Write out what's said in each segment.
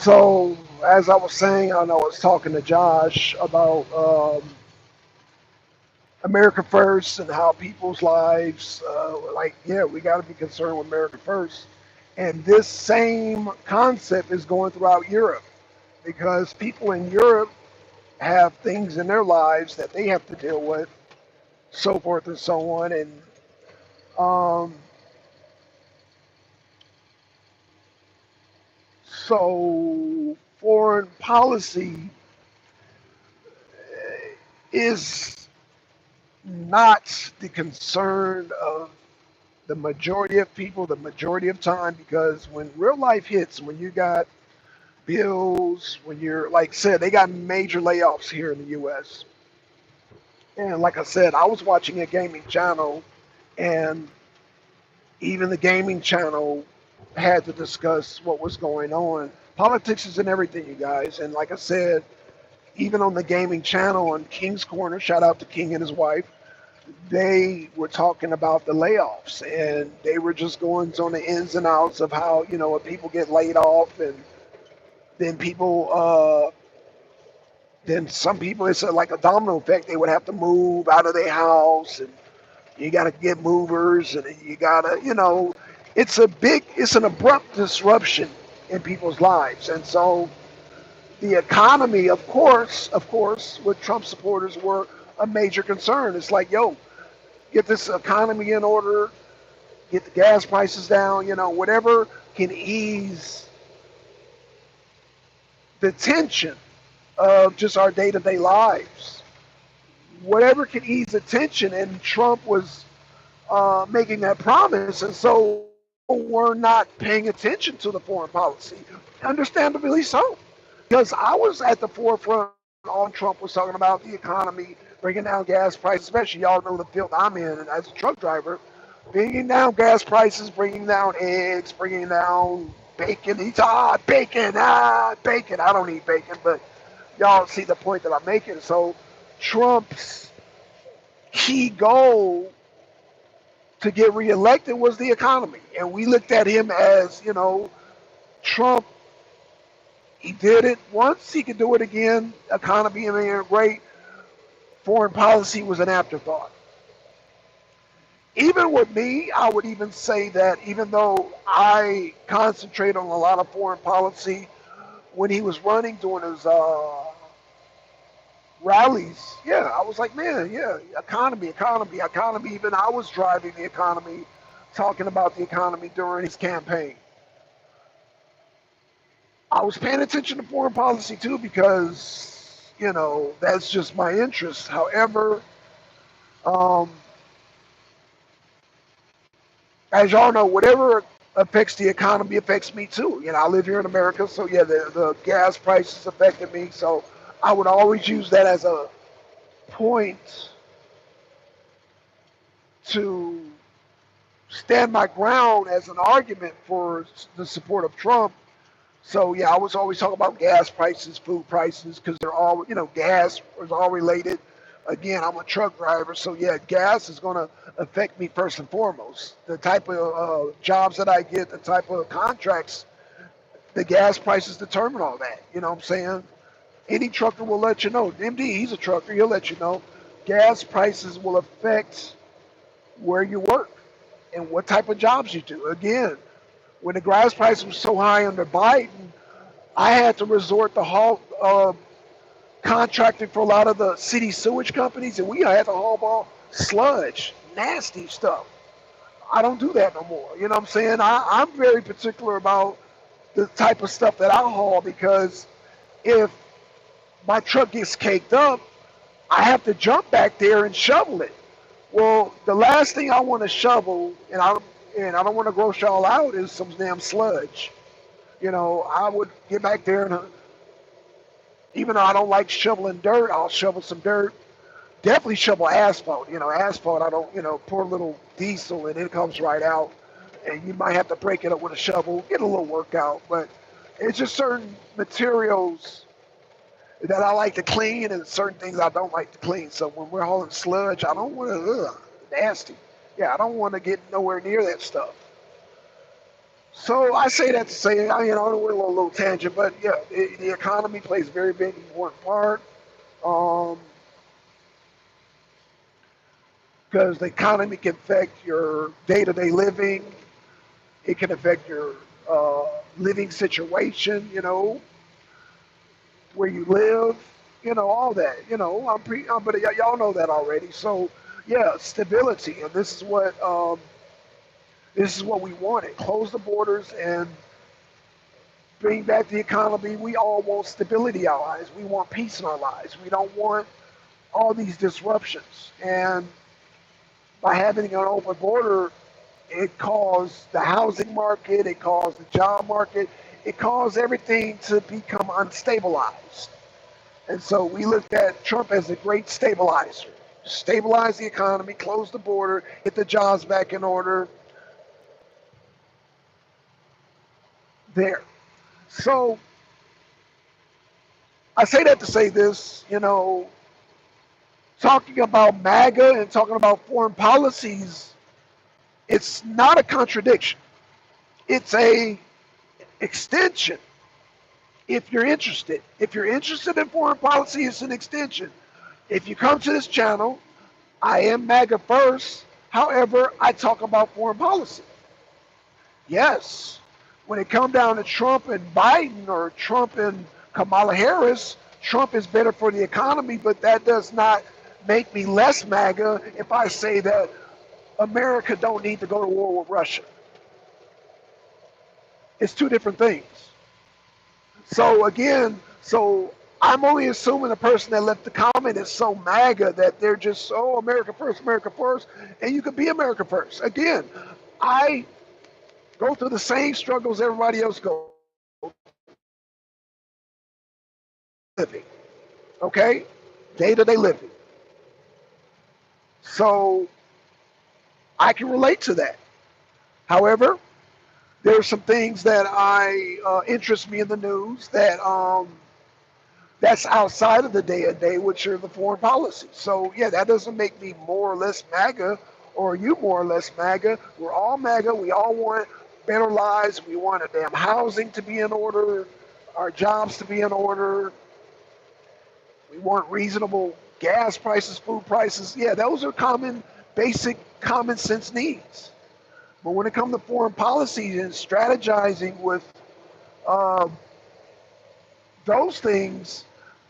So, as I was saying, I know I was talking to Josh about America First and how people's lives, yeah, we got to be concerned with America First. And this same concept is going throughout Europe because people in Europe have things in their lives that they have to deal with, so forth and so on. And um, so foreign policy is not the concern of the majority of people, the majority of time, because when real life hits, when you got bills, when you're, like I said, they got major layoffs here in the US. And like I said, I was watching a gaming channel, and even the gaming channel had to discuss what was going on. Politics is in everything, you guys. And like I said, even on the gaming channel on King's Corner, shout out to King and his wife, they were talking about the layoffs, and they were just going on the ins and outs of how, when people get laid off, and then then some people, it's like a domino effect. They would have to move out of their house, and you got to get movers, and you got to, it's an abrupt disruption in people's lives. And so the economy, of course, with Trump supporters were a major concern. It's like, yo, get this economy in order, get the gas prices down, whatever can ease the tension of just our day-to-day lives. Whatever can ease the tension, and Trump was making that promise, and so people were not paying attention to the foreign policy, understandably so, because I was at the forefront on Trump was talking about the economy, bringing down gas prices, especially y'all know the field I'm in, and as a truck driver, bringing down gas prices, bringing down eggs, bringing down bacon. He's bacon. I don't eat bacon, but y'all see the point that I'm making. So Trump's key goal to get reelected was the economy. And we looked at him as, Trump, he did it once, he could do it again. Economy, I mean, great. Foreign policy was an afterthought. Even with me, I would even say that even though I concentrate on a lot of foreign policy, when he was running during his rallies, yeah, I was like, man, yeah, economy. Even I was driving the economy, talking about the economy during his campaign. I was paying attention to foreign policy too because, that's just my interest. However, um, as y'all know, whatever affects the economy affects me too. I live here in America, so yeah, the gas prices affected me. So I would always use that as a point to stand my ground as an argument for the support of Trump. So yeah, I was always talking about gas prices, food prices, because they're all, gas is all related. Again, I'm a truck driver, so yeah, gas is going to affect me first and foremost. The type of jobs that I get, the type of contracts, the gas prices determine all that. You know what I'm saying? Any trucker will let you know. MD, he's a trucker. He'll let you know. Gas prices will affect where you work and what type of jobs you do. Again, when the gas price was so high under Biden, I had to resort to contracting for a lot of the city sewage companies, and we had to haul off sludge, nasty stuff. I don't do that no more. You know what I'm saying? I'm very particular about the type of stuff that I haul because if my truck gets caked up, I have to jump back there and shovel it. Well, the last thing I want to shovel, and I don't want to gross y'all out, is some damn sludge. I would get back there and even though I don't like shoveling dirt, I'll shovel some dirt. Definitely shovel asphalt. Asphalt, I don't, pour a little diesel and it comes right out. And you might have to break it up with a shovel, get a little workout. But it's just certain materials that I like to clean and certain things I don't like to clean. So when we're hauling sludge, I don't want to, nasty. Yeah, I don't want to get nowhere near that stuff. So I say that to say, I went a little tangent, but yeah, the economy plays a very big important part. Um, because the economy can affect your day-to-day living. It can affect your uh, living situation, where you live, all that. But y'all know that already. So yeah, stability, and this is what we wanted. Close the borders and bring back the economy. We all want stability in our lives. We want peace in our lives. We don't want all these disruptions. And by having an open border, it caused the housing market, it caused the job market, it caused everything to become unstabilized. And so we looked at Trump as a great stabilizer. Stabilize the economy, close the border, get the jobs back in order there. So I say that to say this, talking about MAGA and talking about foreign policies, it's not a contradiction. It's a extension if you're interested. If you're interested in foreign policy, it's an extension. If you come to this channel, I am MAGA first. However, I talk about foreign policy. Yes, when it comes down to Trump and Biden or Trump and Kamala Harris, Trump is better for the economy, but that does not make me less MAGA if I say that America don't need to go to war with Russia. It's two different things. So again, I'm only assuming the person that left the comment is so MAGA that they're just so America first, and you can be America first. Again, I go through the same struggles everybody else goes living, okay? Day-to-day living. So I can relate to that. However, there are some things that interest me in the news that's outside of the day-to-day, which are the foreign policy. So yeah, that doesn't make me more or less MAGA or you more or less MAGA. We're all MAGA. We all want better lives. We want a damn housing to be in order, our jobs to be in order. We want reasonable gas prices, food prices. Yeah, those are basic common sense needs. But when it comes to foreign policy and strategizing with uh, those things,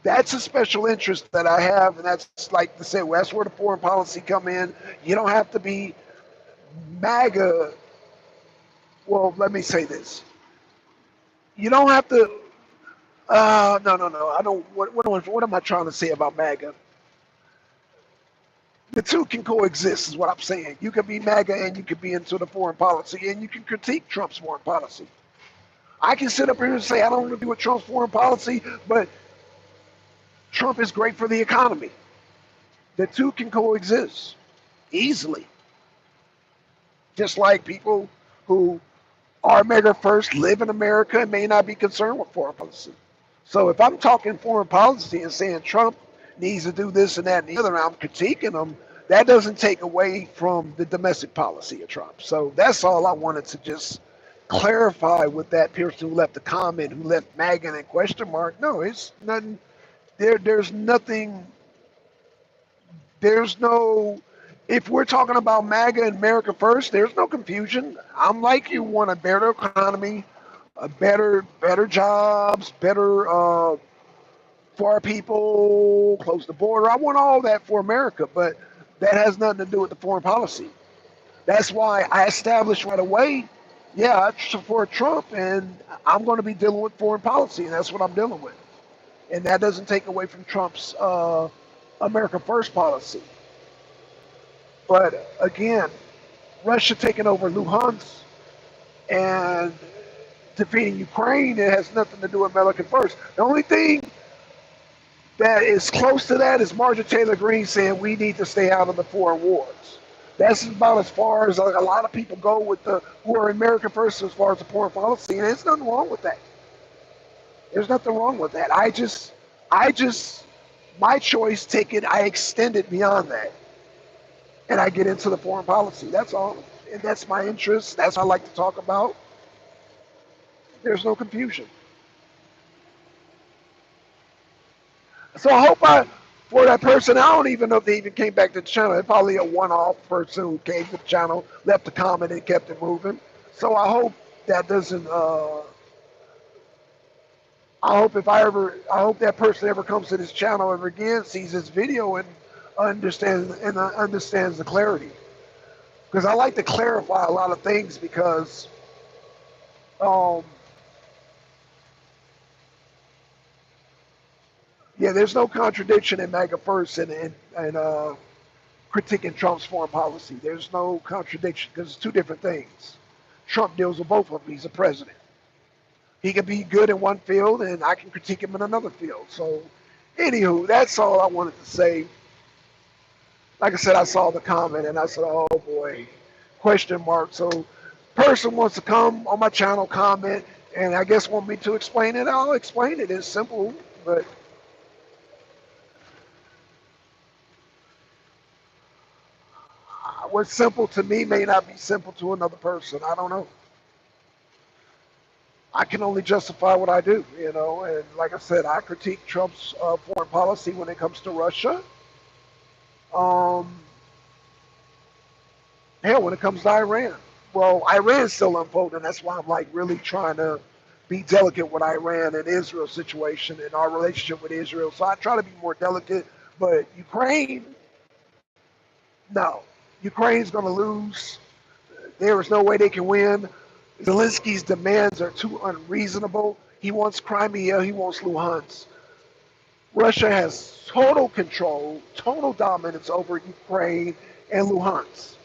that's a special interest that I have, and that's like to say, well, that's where the foreign policy come in. You don't have to be MAGA. Well, let me say this: you don't have to. No. I don't. What am I trying to say about MAGA? The two can coexist, is what I'm saying. You can be MAGA and you can be into the foreign policy, and you can critique Trump's foreign policy. I can sit up here and say I don't agree with Trump's foreign policy, but Trump is great for the economy. The two can coexist easily. Just like people who are America first, live in America, and may not be concerned with foreign policy. So if I'm talking foreign policy and saying Trump needs to do this and that and the other, and I'm critiquing him, that doesn't take away from the domestic policy of Trump. So that's all I wanted to just clarify with that person who left the comment, who left MAGA and question mark. No, it's nothing. There's nothing. There's no. If we're talking about MAGA and America first, there's no confusion. I'm like you, want a better economy, a better jobs, better for our people, close the border. I want all that for America, but that has nothing to do with the foreign policy. That's why I established right away, yeah, I support Trump, and I'm going to be dealing with foreign policy, and that's what I'm dealing with. And that doesn't take away from Trump's America First policy. But again, Russia taking over Luhansk and defeating Ukraine, it has nothing to do with America First. The only thing that is close to that is Marjorie Taylor Greene saying we need to stay out of the foreign wars. That's about as far as a lot of people go with the who are America First as far as the foreign policy, and there's nothing wrong with that. There's nothing wrong with that. I just, my choice, take it, I extend it beyond that, and I get into the foreign policy. That's all, and that's my interest. That's what I like to talk about. There's no confusion. So I hope for that person, I don't even know if they even came back to the channel. They're probably a one-off person who came to the channel, left a comment, and kept it moving. So I hope that doesn't. I hope I hope that person ever comes to this channel ever again, sees this video, and understands the clarity. Because I like to clarify a lot of things because, um, yeah, there's no contradiction in MAGA first and critiquing Trump's foreign policy. There's no contradiction because it's two different things. Trump deals with both of them. He's a president. He can be good in one field, and I can critique him in another field. So, anywho, that's all I wanted to say. Like I said, I saw the comment, and I said, "Oh boy, question mark." So, person wants to come on my channel, comment, and I guess want me to explain it. I'll explain it. It's simple, but what's simple to me may not be simple to another person. I don't know. I can only justify what I do, you know. And like I said, I critique Trump's foreign policy when it comes to Russia. Um, Hell, when it comes to Iran. Well, Iran's still unfolding. That's why I'm like really trying to be delicate with Iran and Israel situation and our relationship with Israel. So I try to be more delicate. But Ukraine, no. Ukraine's going to lose. There is no way they can win. Zelensky's demands are too unreasonable. He wants Crimea. He wants Luhansk. Russia has total control, total dominance over Ukraine and Luhansk.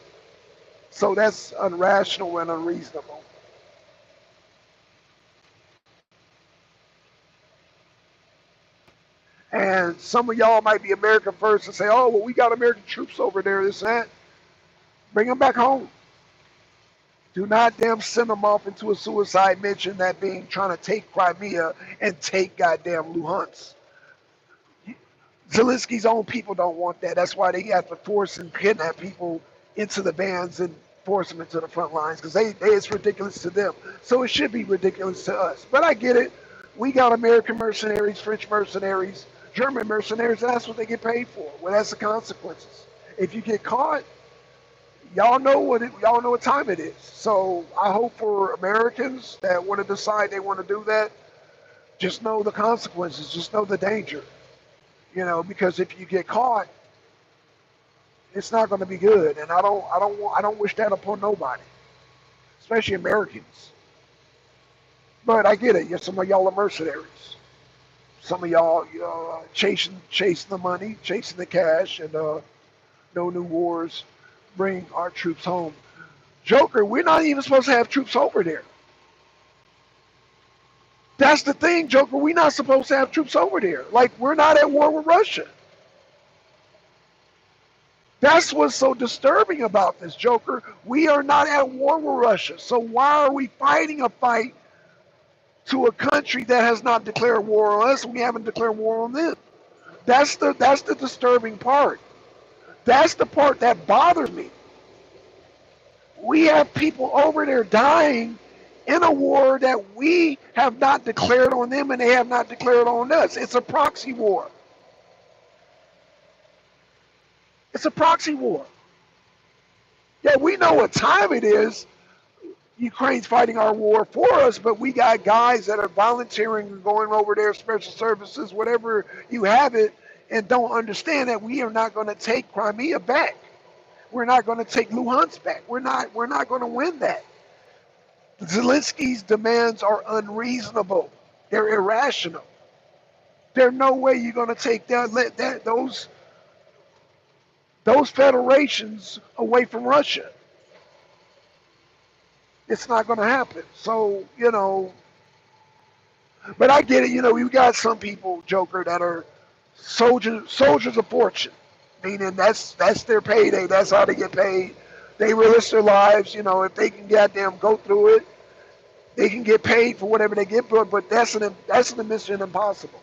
So that's irrational and unreasonable. And some of y'all might be American first and say, oh, well, we got American troops over there, this and that. Bring them back home. Do not damn send them off into a suicide mission that being trying to take Crimea and take goddamn Luhansk. Zelensky's own people don't want that. That's why they have to force and kidnap people into the bands and force them into the front lines because it's ridiculous to them. So it should be ridiculous to us. But I get it. We got American mercenaries, French mercenaries, German mercenaries, and that's what they get paid for. Well, that's the consequences. If you get caught, y'all know what time it is. So I hope for Americans that want to decide they want to do that, just know the consequences, just know the danger. You know, because if you get caught, it's not going to be good, and I don't wish that upon nobody, especially Americans. But I get it. Yeah, some of y'all are mercenaries. Some of y'all chasing the money, chasing the cash, and no new wars. Bring our troops home. Joker, we're not even supposed to have troops over there. That's the thing, Joker. We're not supposed to have troops over there. Like, we're not at war with Russia. That's what's so disturbing about this, Joker. We are not at war with Russia. So why are we fighting a fight to a country that has not declared war on us and we haven't declared war on them? That's the disturbing part. That's the part that bothers me. We have people over there dying in a war that we have not declared on them and they have not declared on us. It's a proxy war. It's a proxy war. Yeah, we know what time it is. Ukraine's fighting our war for us, but we got guys that are volunteering and going over there, special services, whatever you have it, and don't understand that we are not going to take Crimea back. We're not going to take Luhansk back. We're not going to win that. Zelensky's demands are unreasonable. They're irrational. There's no way you're going to take those federations away from Russia. It's not going to happen. So, but I get it. You got some people, Joker, that are soldiers of fortune, meaning that's their payday. That's how they get paid. They risk their lives. If they can goddamn go through it, they can get paid for whatever they get through it. But that's a mission impossible.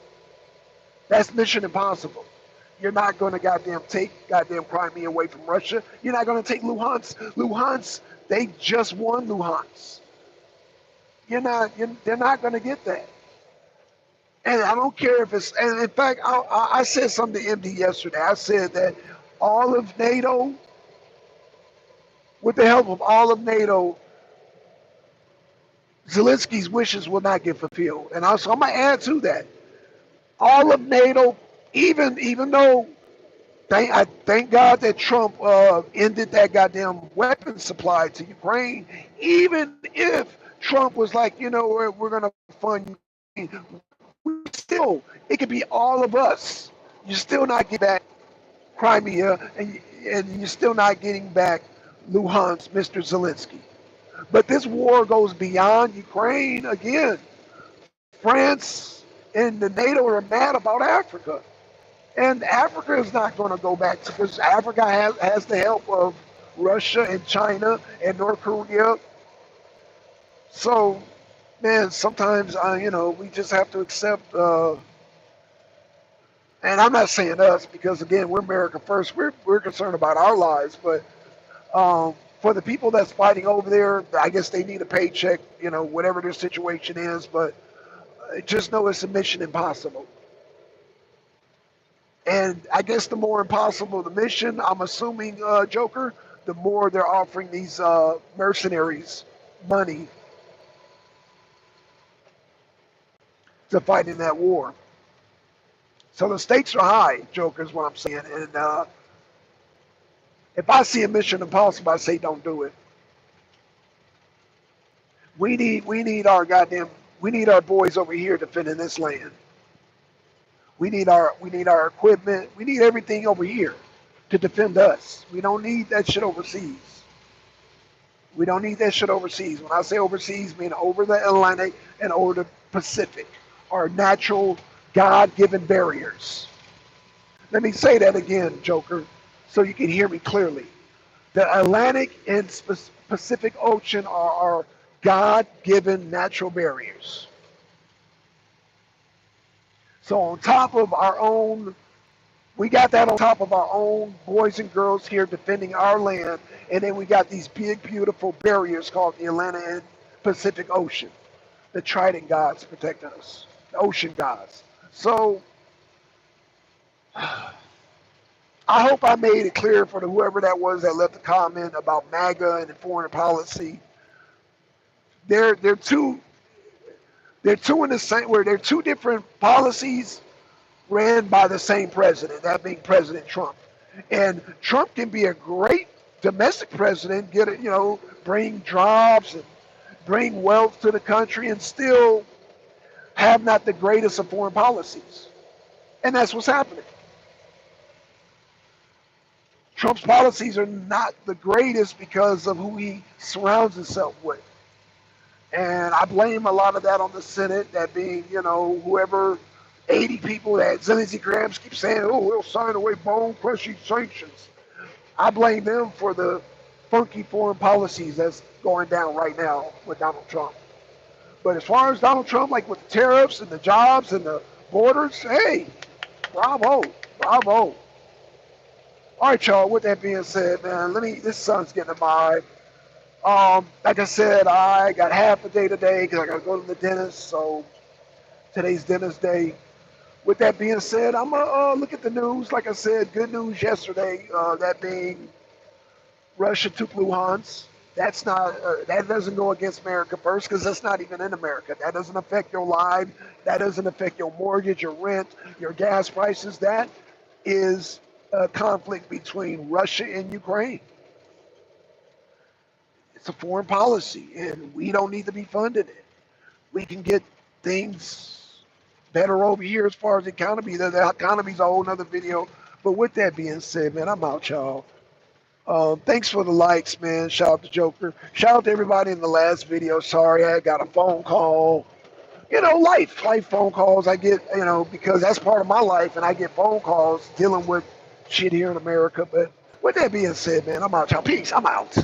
That's mission impossible. You're not going to take goddamn Crimea away from Russia. You're not going to take Luhansk. Luhansk, they just won Luhansk. They're not going to get that. And I don't care if it's. And in fact, I said something to MD yesterday. I said that all of NATO, with the help of all of NATO, Zelensky's wishes will not get fulfilled. And also, I'm going to add to that. All of NATO, even though I thank God that Trump ended that goddamn weapon supply to Ukraine. Even if Trump was like, we're going to fund Ukraine, still, it could be all of us. You're still not getting back Crimea, and you're still not getting back Luhansk, Mr. Zelensky. But this war goes beyond Ukraine again. France and the NATO are mad about Africa. And Africa is not going to go back to, because Africa has the help of Russia and China and North Korea. So, man, sometimes, we just have to accept, and I'm not saying us because, again, we're America first. We're concerned about our lives. But for the people that's fighting over there, I guess they need a paycheck, whatever their situation is. But just know it's a mission impossible. And I guess the more impossible the mission, I'm assuming, Joker, the more they're offering these mercenaries money to fight in that war. So the stakes are high, Joker, is what I'm saying. And if I see a mission impossible, I say don't do it. We need our boys over here defending this land. We need our equipment. We need everything over here to defend us. We don't need that shit overseas. We don't need that shit overseas. When I say overseas, I mean over the Atlantic and over the Pacific, our natural God-given barriers. Let me say that again, Joker, so you can hear me clearly. The Atlantic and Pacific Ocean are our God-given natural barriers. So on top of our own, we got that on top of our own boys and girls here defending our land, and then we got these big, beautiful barriers called the Atlantic and Pacific Ocean. The trident gods protecting us, the ocean gods. So I hope I made it clear for whoever that was that left a comment about MAGA and foreign policy. They're two in the same, where they're two different policies ran by the same president, that being President Trump. And Trump can be a great domestic president, bring jobs and bring wealth to the country, and still have not the greatest of foreign policies. And that's what's happening. Trump's policies are not the greatest because of who he surrounds himself with. And I blame a lot of that on the Senate, that being, whoever 80 people that Zelensky Grams keep saying, oh, we'll sign away bone-crushing sanctions. I blame them for the funky foreign policies that's going down right now with Donald Trump. But as far as Donald Trump, like with the tariffs and the jobs and the borders, hey, bravo, bravo. All right, y'all, with that being said, man, this sun's getting a vibe. Like I said, I got half a day today because I got to go to the dentist, so today's dentist day. With that being said, I'm going to look at the news. Like I said, good news yesterday, that being Russia took Luhansk. That's not, that doesn't go against America first, because that's not even in America. That doesn't affect your life. That doesn't affect your mortgage, your rent, your gas prices. That is a conflict between Russia and Ukraine. It's a foreign policy, and we don't need to be funding it. We can get things better over here as far as the economy. The economy's a whole nother video. But with that being said, man, I'm out, y'all. Thanks for the likes, man. Shout out to Joker. Shout out to everybody in the last video. Sorry, I got a phone call. Life phone calls I get, because that's part of my life, and I get phone calls dealing with shit here in America. But with that being said, man, I'm out, y'all. Peace. I'm out.